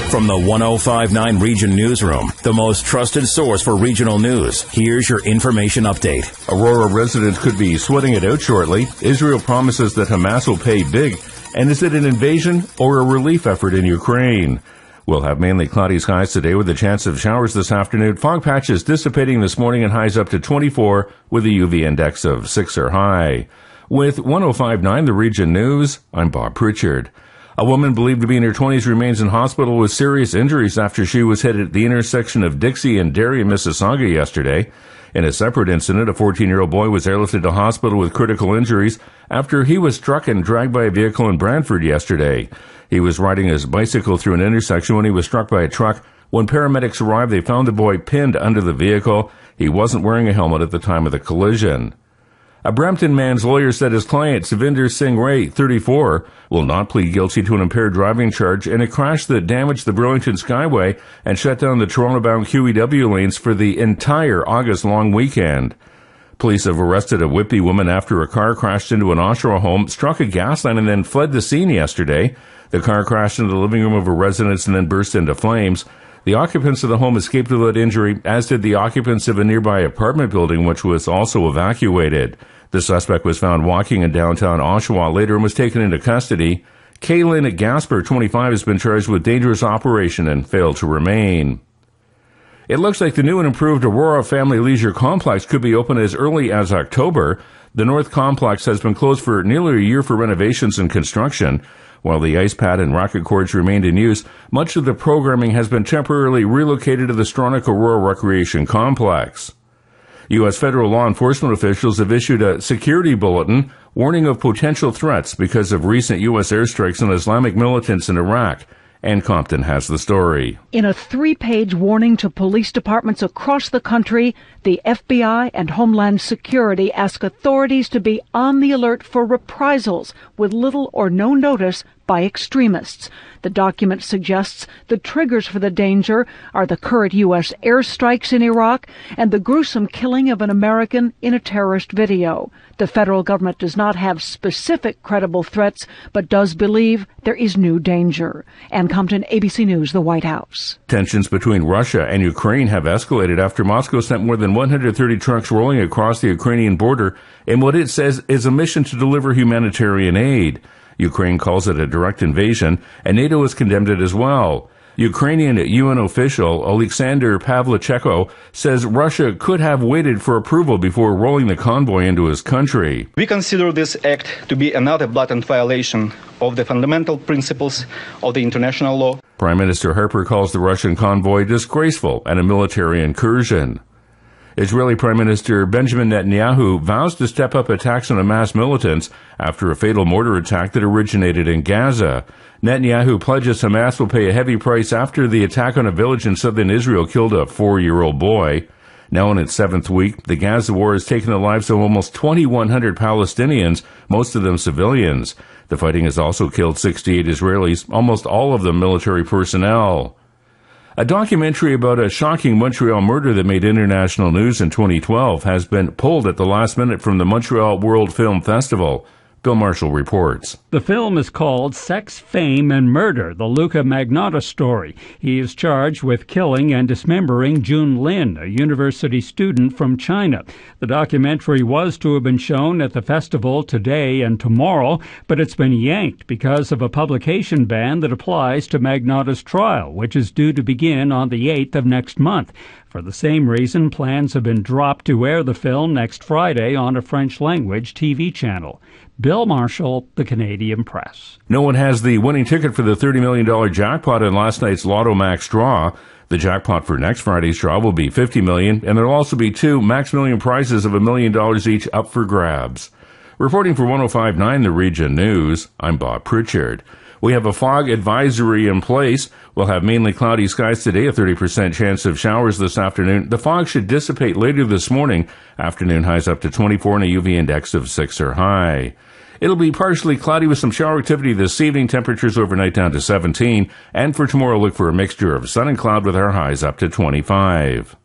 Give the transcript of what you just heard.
From the 105.9 Region Newsroom, the most trusted source for regional news, here's your information update. Aurora residents could be sweating it out shortly. Israel promises that Hamas will pay big. And is it an invasion or a relief effort in Ukraine? We'll have mainly cloudy skies today with a chance of showers this afternoon. Fog patches dissipating this morning and highs up to 24 with a UV index of 6 or high. With 105.9 The Region News, I'm Bob Pritchard. A woman believed to be in her 20s remains in hospital with serious injuries after she was hit at the intersection of Dixie and Darien, Mississauga yesterday. In a separate incident, a 14-year-old boy was airlifted to hospital with critical injuries after he was struck and dragged by a vehicle in Brantford yesterday. He was riding his bicycle through an intersection when he was struck by a truck. When paramedics arrived, they found the boy pinned under the vehicle. He wasn't wearing a helmet at the time of the collision. A Brampton man's lawyer said his client, Savinder Singh Ray, 34, will not plead guilty to an impaired driving charge in a crash that damaged the Burlington Skyway and shut down the Toronto-bound QEW lanes for the entire August long weekend. Police have arrested a Whitby woman after a car crashed into an Oshawa home, struck a gas line, and then fled the scene yesterday. The car crashed into the living room of a residence and then burst into flames. The occupants of the home escaped without injury, as did the occupants of a nearby apartment building, which was also evacuated. The suspect was found walking in downtown Oshawa later and was taken into custody. Kaylin Gasper, 25, has been charged with dangerous operation and failed to remain. It looks like the new and improved Aurora Family Leisure Complex could be open as early as October. The North Complex has been closed for nearly a year for renovations and construction. While the ice pad and rocket courts remained in use, much of the programming has been temporarily relocated to the Stronach Aurora Recreation Complex. U.S. federal law enforcement officials have issued a security bulletin warning of potential threats because of recent U.S. airstrikes on Islamic militants in Iraq. Ann Compton has the story. In a 3-page warning to police departments across the country, the FBI and Homeland Security ask authorities to be on the alert for reprisals with little or no notice by extremists. The document suggests the triggers for the danger are the current U.S. airstrikes in Iraq and the gruesome killing of an American in a terrorist video. The federal government does not have specific credible threats, but does believe there is new danger. Ann Compton, ABC News, the White House. Tensions between Russia and Ukraine have escalated after Moscow sent more than 130 trucks rolling across the Ukrainian border in what it says is a mission to deliver humanitarian aid. Ukraine calls it a direct invasion, and NATO has condemned it as well. Ukrainian UN official Alexander Pavlichenko says Russia could have waited for approval before rolling the convoy into his country. We consider this act to be another blatant violation of the fundamental principles of the international law. Prime Minister Harper calls the Russian convoy disgraceful and a military incursion. Israeli Prime Minister Benjamin Netanyahu vows to step up attacks on Hamas militants after a fatal mortar attack that originated in Gaza. Netanyahu pledges Hamas will pay a heavy price after the attack on a village in southern Israel killed a 4-year-old boy. Now in its 7th week, the Gaza war has taken the lives of almost 2,100 Palestinians, most of them civilians. The fighting has also killed 68 Israelis, almost all of them military personnel. A documentary about a shocking Montreal murder that made international news in 2012 has been pulled at the last minute from the Montreal World Film Festival. Bill Marshall reports. The film is called Sex, Fame, and Murder, the Luca Magnotta story. He is charged with killing and dismembering Jun Lin, a university student from China. The documentary was to have been shown at the festival today and tomorrow, but it's been yanked because of a publication ban that applies to Magnotta's trial, which is due to begin on the 8th of next month. For the same reason, plans have been dropped to air the film next Friday on a French-language TV channel. Bill Marshall, The Canadian Press. No one has the winning ticket for the $30 million jackpot in last night's Lotto Max draw. The jackpot for next Friday's draw will be $50 million, and there will also be 2 Max Million prizes of $1 million each up for grabs. Reporting for 105.9 The Region News, I'm Bob Pritchard. We have a fog advisory in place. We'll have mainly cloudy skies today, a 30% chance of showers this afternoon. The fog should dissipate later this morning. Afternoon highs up to 24 and a UV index of 6 or high. It'll be partially cloudy with some shower activity this evening, temperatures overnight down to 17. And for tomorrow, look for a mixture of sun and cloud with our highs up to 25.